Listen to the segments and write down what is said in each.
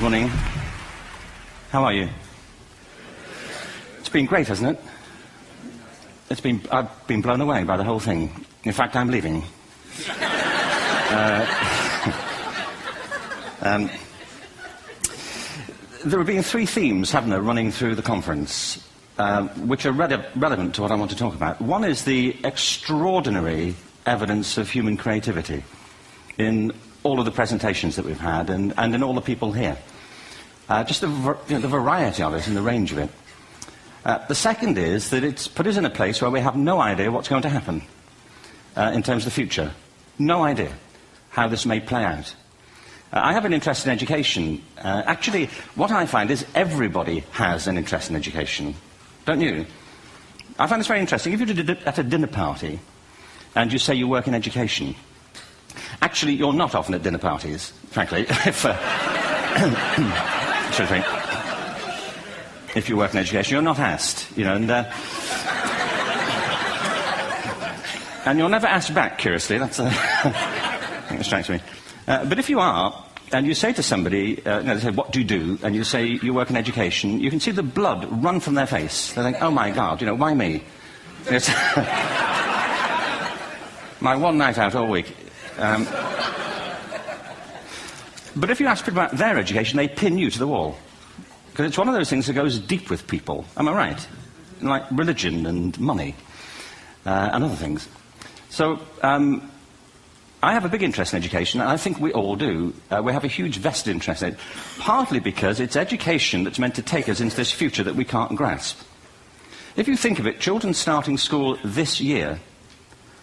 morning. How are you? It's been great, hasn't it? I've been blown away by the whole thing. In fact, I'm leaving. There have been three themes, haven't there, running through the conference, which are relevant to what I want to talk about. One is the extraordinary evidence of human creativity in all of the presentations that we've had and in all the people here. Just the variety of it and the range of it. The second is that it's put us in a place where we have no idea what's going to happen in terms of the future. No idea how this may play out. I have an interest in education. Actually, what I find is everybody has an interest in education. Don't you? I find this very interesting. If you're at a dinner party and you say you work in education, actually, you're not often at dinner parties, frankly. If you work in education, you're not asked, you know, and you're never asked back, curiously. That's I think it strikes me. But if you are, and you say to somebody, they say, what do you do? And you say, you work in education, you can see the blood run from their face. They think, oh my God, you know, why me? It's my one night out all week. But if you ask people about their education, they pin you to the wall. Because it's one of those things that goes deep with people. Am I right? Like religion and money and other things. So I have a big interest in education, and I think we all do. We have a huge vested interest in it, partly because it's education that's meant to take us into this future that we can't grasp. If you think of it, children starting school this year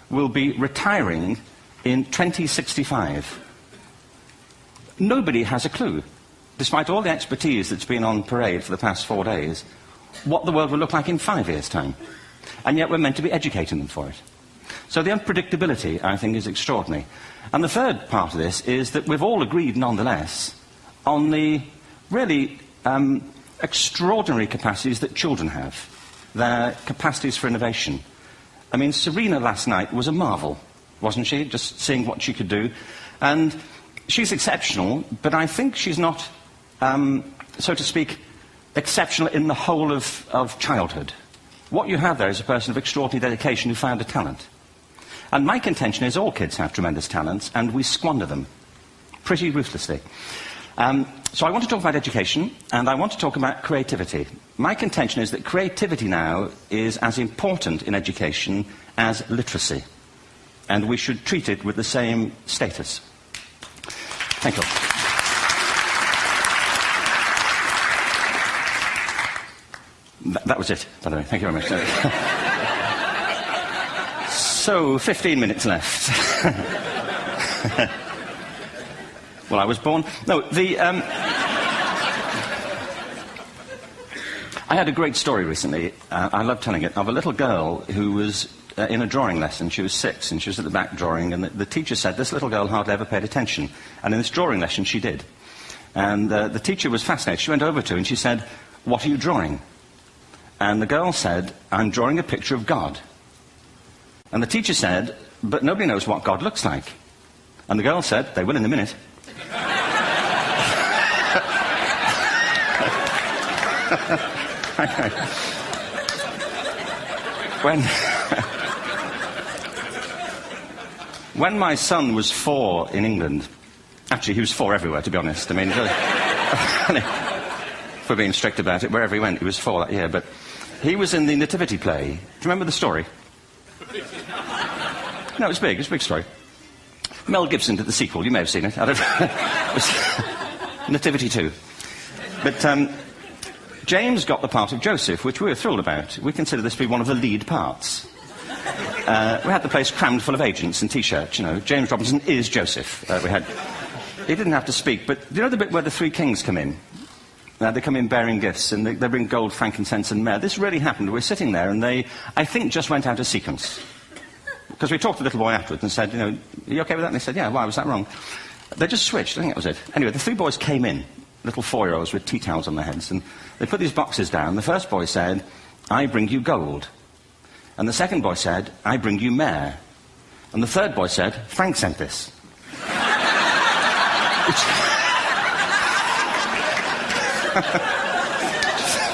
will be retiring in 2065. Nobody has a clue, despite all the expertise that's been on parade for the past 4 days, what the world will look like in 5 years' time. And yet we're meant to be educating them for it. So the unpredictability, I think, is extraordinary. And the third part of this is that we've all agreed, nonetheless, on the really extraordinary capacities that children have, their capacities for innovation. I mean, Serena last night was a marvel, wasn't she? Just seeing what she could do. And she's exceptional, but I think she's not, so to speak, exceptional in the whole of childhood. What you have there is a person of extraordinary dedication who found a talent. And my contention is all kids have tremendous talents, and we squander them pretty ruthlessly. So I want to talk about education, and I want to talk about creativity. My contention is that creativity now is as important in education as literacy, and we should treat it with the same status. Thank you. That was it, by the way. Thank you very much. So, 15 minutes left. Well, I was born... No, I had a great story recently, I love telling it, of a little girl who was in a drawing lesson. She was 6, and she was at the back drawing, and the teacher said this little girl hardly ever paid attention. And in this drawing lesson, she did. And the teacher was fascinated. She went over to her and she said, "What are you drawing?" And the girl said, "I'm drawing a picture of God." And the teacher said, "But nobody knows what God looks like." And the girl said, "They will in a minute." When my son was 4 in England, actually he was 4 everywhere, to be honest. I mean, for being strict about it, wherever he went, he was 4 that year. But he was in the Nativity play. Do you remember the story? No, it's big. It's a big story. Mel Gibson did the sequel. You may have seen it. I don't know. It was Nativity 2. But James got the part of Joseph, which we were thrilled about. We consider this to be one of the lead parts. We had the place crammed full of agents and T-shirts, you know. James Robinson is Joseph. He didn't have to speak, but do you know the bit where the 3 kings come in? They come in bearing gifts, and they bring gold, frankincense, and myrrh. This really happened. We're sitting there, and they, I think, just went out of sequence. Because we talked to the little boy afterwards and said, you know, "Are you okay with that?" And they said, "Yeah, why was that wrong?" They just switched. I think that was it. Anyway, the 3 boys came in, little 4-year-olds with tea towels on their heads, and they put these boxes down. The first boy said, "I bring you gold." And the second boy said, "I bring you myrrh." And the third boy said, "Frank sent this."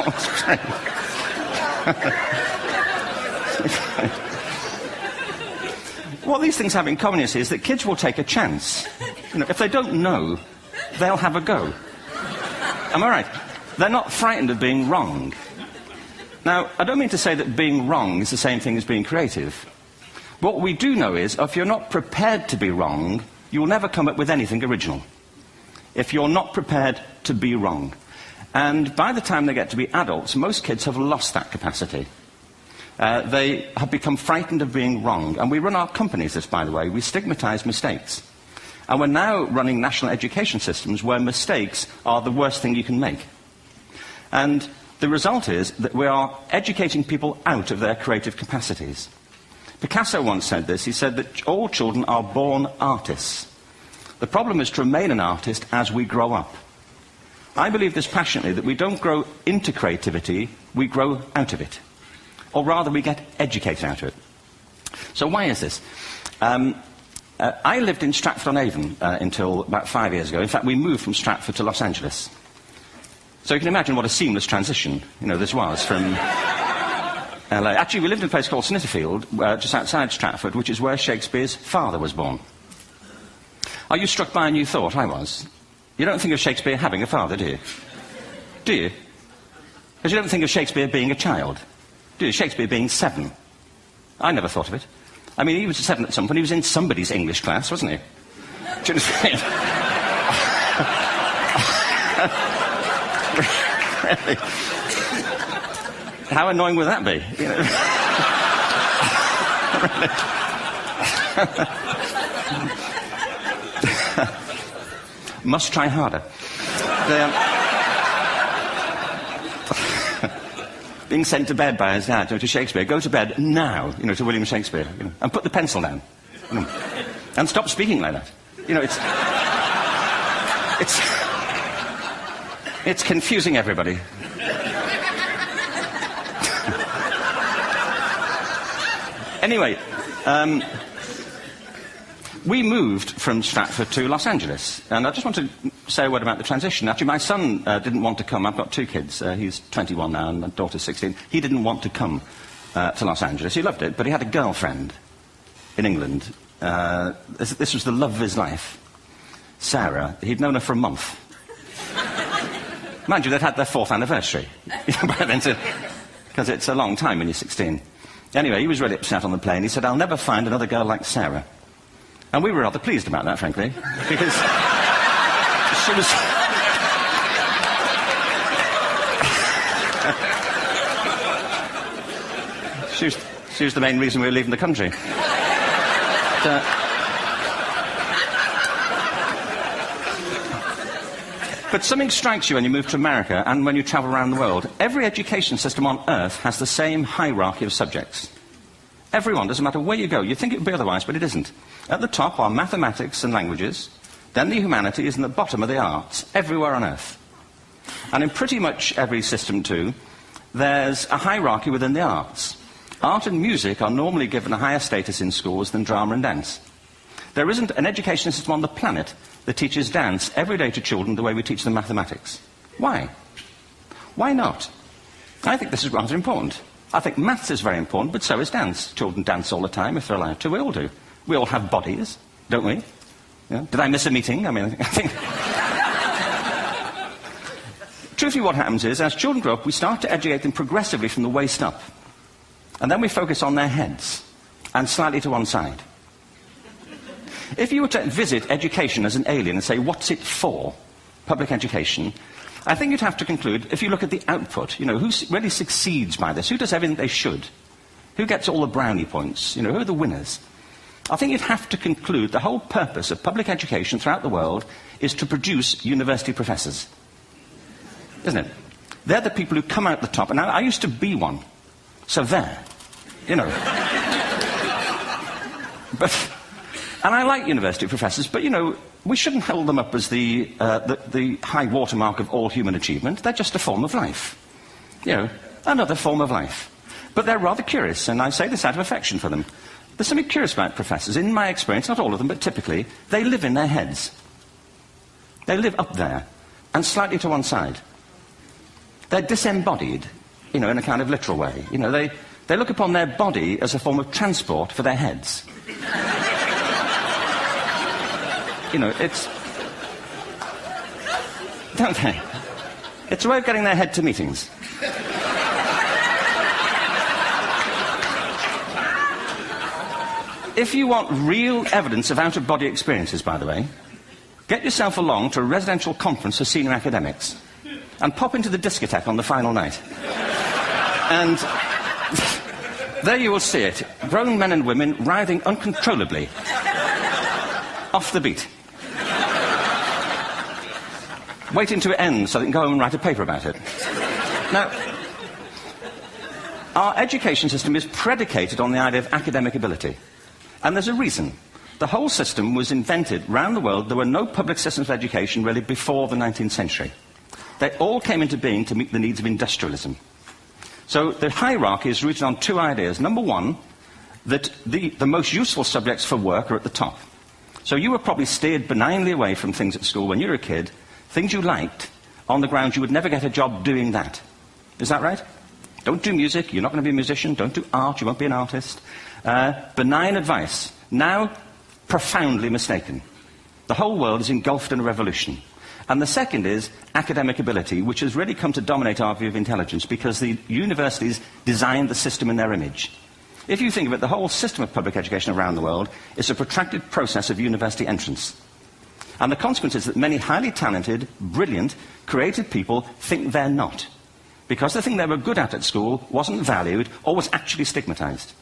That's great. What these things have in common, you see, is that kids will take a chance. You know, if they don't know, they'll have a go. Am I right? They're not frightened of being wrong. Now, I don't mean to say that being wrong is the same thing as being creative. What we do know is, if you're not prepared to be wrong, you will never come up with anything original. If you're not prepared to be wrong. And by the time they get to be adults, most kids have lost that capacity. They have become frightened of being wrong. And we run our companies this, by the way. We stigmatize mistakes. And we're now running national education systems where mistakes are the worst thing you can make. And the result is that we are educating people out of their creative capacities. Picasso once said this. He said that all children are born artists. The problem is to remain an artist as we grow up. I believe this passionately, that we don't grow into creativity, we grow out of it. Or rather, we get educated out of it. So why is this? I lived in Stratford-on-Avon until about 5 years ago. In fact, we moved from Stratford to Los Angeles. So you can imagine what a seamless transition, this was from LA. Actually, we lived in a place called Snitterfield, just outside Stratford, which is where Shakespeare's father was born. Are you struck by a new thought? I was. You don't think of Shakespeare having a father, do you? Do you? Because you don't think of Shakespeare being a child. Do you? Shakespeare being 7. I never thought of it. I mean, he was 7 at some point. He was in somebody's English class, wasn't he? Do you understand? Really? How annoying would that be? Must try harder. Being sent to bed by his dad, to Shakespeare, go to bed now, to William Shakespeare, and put the pencil down, and stop speaking like that. It's confusing everybody. Anyway, we moved from Stratford to Los Angeles, and I just want to say a word about the transition. Actually, my son didn't want to come. I've got 2 kids. He's 21 now, and my daughter's 16. He didn't want to come to Los Angeles. He loved it, but he had a girlfriend in England. This was the love of his life, Sarah. He'd known her for a month. Mind you, they'd had their 4th anniversary by then, because it's a long time when you're 16. Anyway, he was really upset on the plane. He said, "I'll never find another girl like Sarah." And we were rather pleased about that, frankly, because she was the main reason we were leaving the country. But something strikes you when you move to America and when you travel around the world. Every education system on Earth has the same hierarchy of subjects. Everyone, doesn't matter where you go. You'd think it would be otherwise, but it isn't. At the top are mathematics and languages, then the humanities, and at the bottom are the arts, everywhere on Earth. And in pretty much every system, too, there's a hierarchy within the arts. Art and music are normally given a higher status in schools than drama and dance. There isn't an education system on the planet that teaches dance every day to children the way we teach them mathematics. Why? Why not? I think this is rather important. I think maths is very important, but so is dance. Children dance all the time if they're allowed to. We all do. We all have bodies, don't we? Yeah. Did I miss a meeting? I think... Truthfully, what happens is, as children grow up, we start to educate them progressively from the waist up. And then we focus on their heads, and slightly to one side. If you were to visit education as an alien and say, what's it for, public education, I think you'd have to conclude, if you look at the output, who really succeeds by this? Who does everything they should? Who gets all the brownie points? Who are the winners? I think you'd have to conclude the whole purpose of public education throughout the world is to produce university professors. Isn't it? They're the people who come out the top, and I used to be one. So there, But... And I like university professors, but, we shouldn't hold them up as the high watermark of all human achievement. They're just a form of life. Another form of life. But they're rather curious, and I say this out of affection for them. There's something curious about professors. In my experience, not all of them, but typically, they live in their heads. They live up there, and slightly to one side. They're disembodied, in a kind of literal way. They look upon their body as a form of transport for their heads. It's... Don't they? It's a way of getting their head to meetings. If you want real evidence of out-of-body experiences, by the way, get yourself along to a residential conference for senior academics and pop into the discotheque on the final night. And there you will see it. Grown men and women writhing uncontrollably off the beat. Waiting to end so they can go home and write a paper about it. Now, our education system is predicated on the idea of academic ability. And there's a reason. The whole system was invented around the world. There were no public systems of education really before the 19th century. They all came into being to meet the needs of industrialism. So the hierarchy is rooted on two ideas. Number one, that the most useful subjects for work are at the top. So you were probably steered benignly away from things at school when you were a kid, things you liked, on the grounds you would never get a job doing that. Is that right? Don't do music, you're not going to be a musician. Don't do art, you won't be an artist. Benign advice, now profoundly mistaken. The whole world is engulfed in a revolution. And the second is academic ability, which has really come to dominate our view of intelligence because the universities designed the system in their image. If you think of it, the whole system of public education around the world is a protracted process of university entrance. And the consequence is that many highly talented, brilliant, creative people think they're not. Because the thing they were good at school wasn't valued or was actually stigmatized.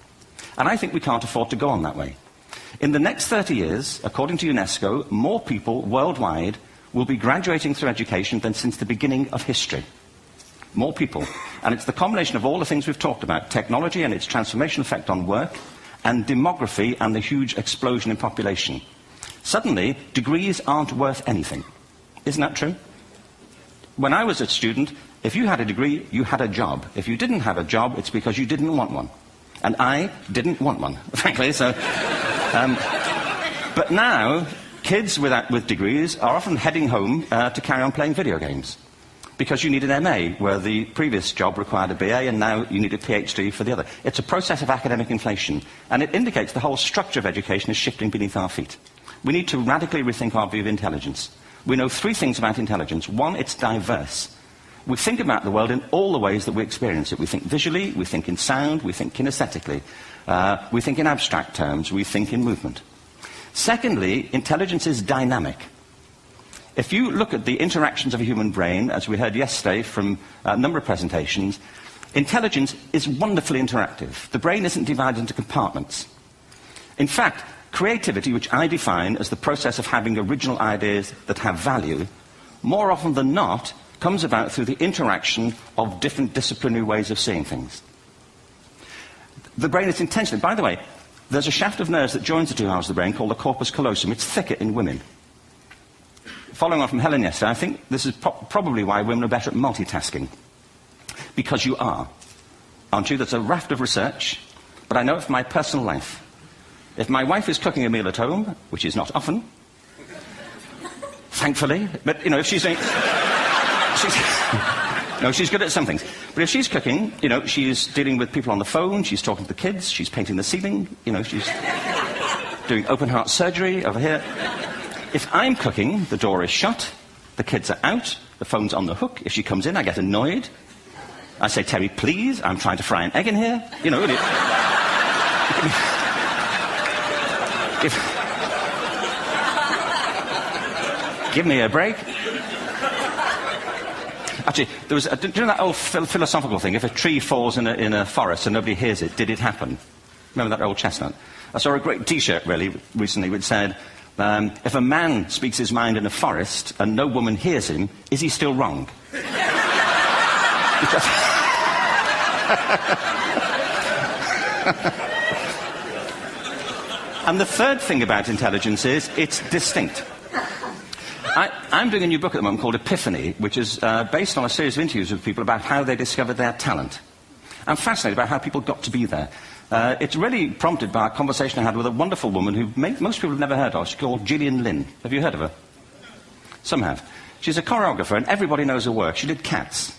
And I think we can't afford to go on that way. In the next 30 years, according to UNESCO, more people worldwide will be graduating through education than since the beginning of history. More people. And it's the combination of all the things we've talked about, technology and its transformational effect on work, and demography and the huge explosion in population. Suddenly, degrees aren't worth anything. Isn't that true? When I was a student, if you had a degree, you had a job. If you didn't have a job, it's because you didn't want one. And I didn't want one, frankly, so... but now, kids with degrees are often heading home to carry on playing video games. Because you need an MA, where the previous job required a BA, and now you need a PhD for the other. It's a process of academic inflation, and it indicates the whole structure of education is shifting beneath our feet. We need to radically rethink our view of intelligence. We know three things about intelligence. One, it's diverse. We think about the world in all the ways that we experience it. We think visually, we think in sound, we think kinesthetically, we think in abstract terms, we think in movement. Secondly, intelligence is dynamic. If you look at the interactions of a human brain, as we heard yesterday from a number of presentations, intelligence is wonderfully interactive. The brain isn't divided into compartments. In fact, creativity, which I define as the process of having original ideas that have value, more often than not, comes about through the interaction of different disciplinary ways of seeing things. The brain is intentionally... By the way, there's a shaft of nerves that joins the two halves of the brain called the corpus callosum. It's thicker in women. Following on from Helen yesterday, I think this is probably why women are better at multitasking. Because you are. Aren't you? There's a raft of research, but I know it from my personal life. If my wife is cooking a meal at home, which is not often, thankfully, but, if she's doing... No, she's good at some things. But if she's cooking, she's dealing with people on the phone, she's talking to the kids, she's painting the ceiling, she's doing open-heart surgery over here. If I'm cooking, the door is shut, the kids are out, the phone's on the hook. If she comes in, I get annoyed. I say, Terry, please, I'm trying to fry an egg in here. Give me a break. Actually, do you know that old philosophical thing? If a tree falls in a forest and nobody hears it, did it happen? Remember that old chestnut? I saw a great T-shirt, really, recently, which said, if a man speaks his mind in a forest and no woman hears him, is he still wrong? And the third thing about intelligence is it's distinct. I'm doing a new book at the moment called Epiphany, which is based on a series of interviews with people about how they discovered their talent. I'm fascinated by how people got to be there. It's really prompted by a conversation I had with a wonderful woman who most people have never heard of. She's called Gillian Lynn. Have you heard of her? Some have. She's a choreographer, and everybody knows her work. She did Cats.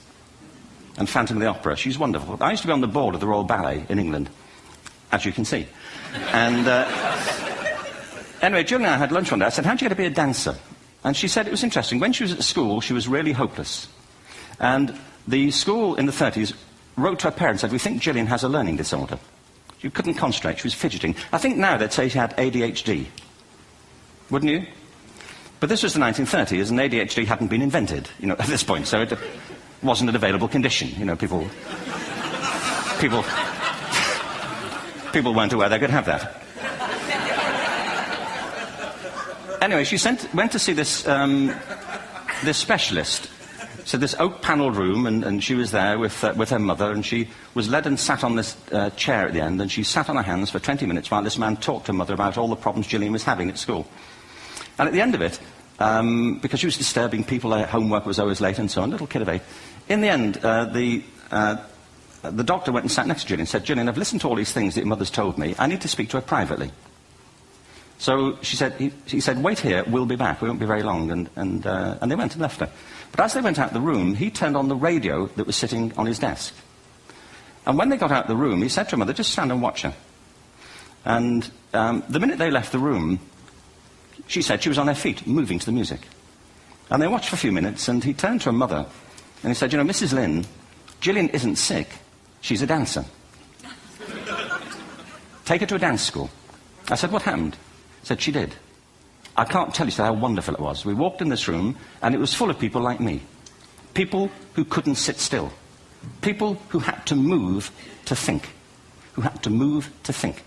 and Phantom of the Opera. She's wonderful. I used to be on the board of the Royal Ballet in England, as you can see. And anyway, Julie and I had lunch one day. I said, how'd you get to be a dancer? And she said it was interesting. When she was at school, she was really hopeless. And the school in the 30s wrote to her parents and said, we think Gillian has a learning disorder. She couldn't concentrate, she was fidgeting. I think now they'd say she had ADHD. Wouldn't you? But this was the 1930s, and ADHD hadn't been invented, at this point, so it wasn't an available condition. People weren't aware they could have that. Anyway, she went to see this specialist. So this oak-panelled room, and she was there with her mother, and she was led and sat on this chair at the end, and she sat on her hands for 20 minutes while this man talked to her mother about all the problems Gillian was having at school. And at the end of it, because she was disturbing people, her homework was always late and so on, little kid of 8, in the end, the doctor went and sat next to Gillian and said, Gillian, I've listened to all these things that your mother's told me. I need to speak to her privately. So he said, wait here, we'll be back. We won't be very long. And they went and left her. But as they went out the room, he turned on the radio that was sitting on his desk. And when they got out the room, he said to her mother, just stand and watch her. And the minute they left the room, she said she was on her feet, moving to the music. And they watched for a few minutes, and he turned to her mother, and he said, Mrs. Lynn, Gillian isn't sick, she's a dancer. Take her to a dance school. I said, what happened? He said, she did. I can't tell you how wonderful it was. We walked in this room, and it was full of people like me. People who couldn't sit still. People who had to move to think. Who had to move to think.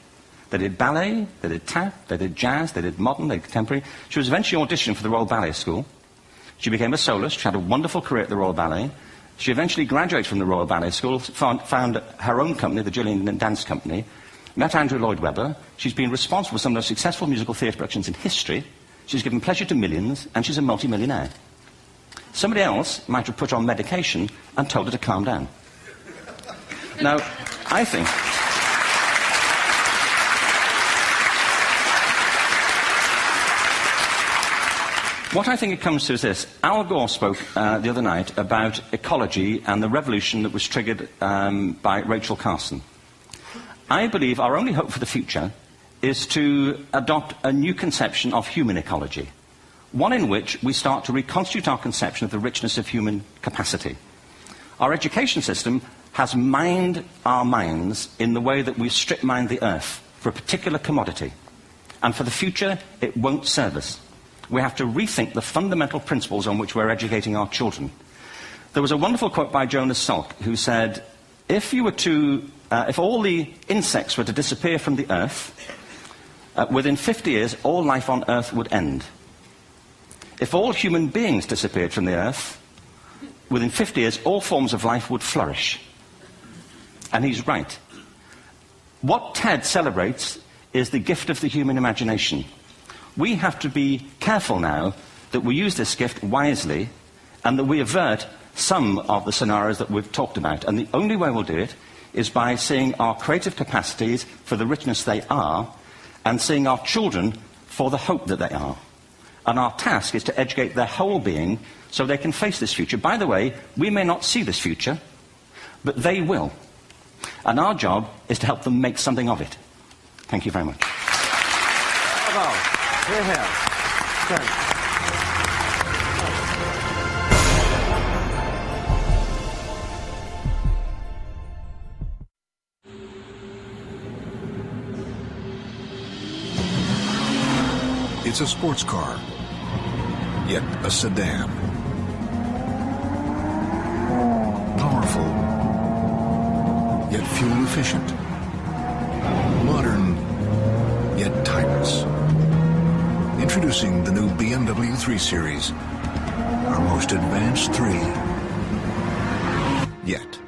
They did ballet, they did tap, they did jazz, they did modern, they did contemporary. She was eventually auditioned for the Royal Ballet School. She became a soloist. She had a wonderful career at the Royal Ballet. She eventually graduated from the Royal Ballet School, found her own company, the Gillian Dance Company, met Andrew Lloyd Webber. She's been responsible for some of the most successful musical theatre productions in history. She's given pleasure to millions, and she's a multi-millionaire. Somebody else might have put her on medication and told her to calm down. Now, I think... What I think it comes to is this. Al Gore spoke the other night about ecology and the revolution that was triggered by Rachel Carson. I believe our only hope for the future is to adopt a new conception of human ecology, one in which we start to reconstitute our conception of the richness of human capacity. Our education system has mined our minds in the way that we strip mine the earth for a particular commodity, and for the future it won't serve us. We have to rethink the fundamental principles on which we're educating our children. There was a wonderful quote by Jonas Salk, who said, if all the insects were to disappear from the earth, within 50 years, all life on earth would end. If all human beings disappeared from the earth, within 50 years, all forms of life would flourish. And he's right. What TED celebrates is the gift of the human imagination. We have to be careful now that we use this gift wisely and that we avert some of the scenarios that we've talked about. And the only way we'll do it is by seeing our creative capacities for the richness they are and seeing our children for the hope that they are. And our task is to educate their whole being so they can face this future. By the way, we may not see this future, but they will. And our job is to help them make something of it. Thank you very much. Bravo. Here, here. Good. It's a sports car, yet a sedan. Powerful, yet fuel efficient. Modern, yet timeless. Introducing the new BMW 3 Series, our most advanced 3 yet.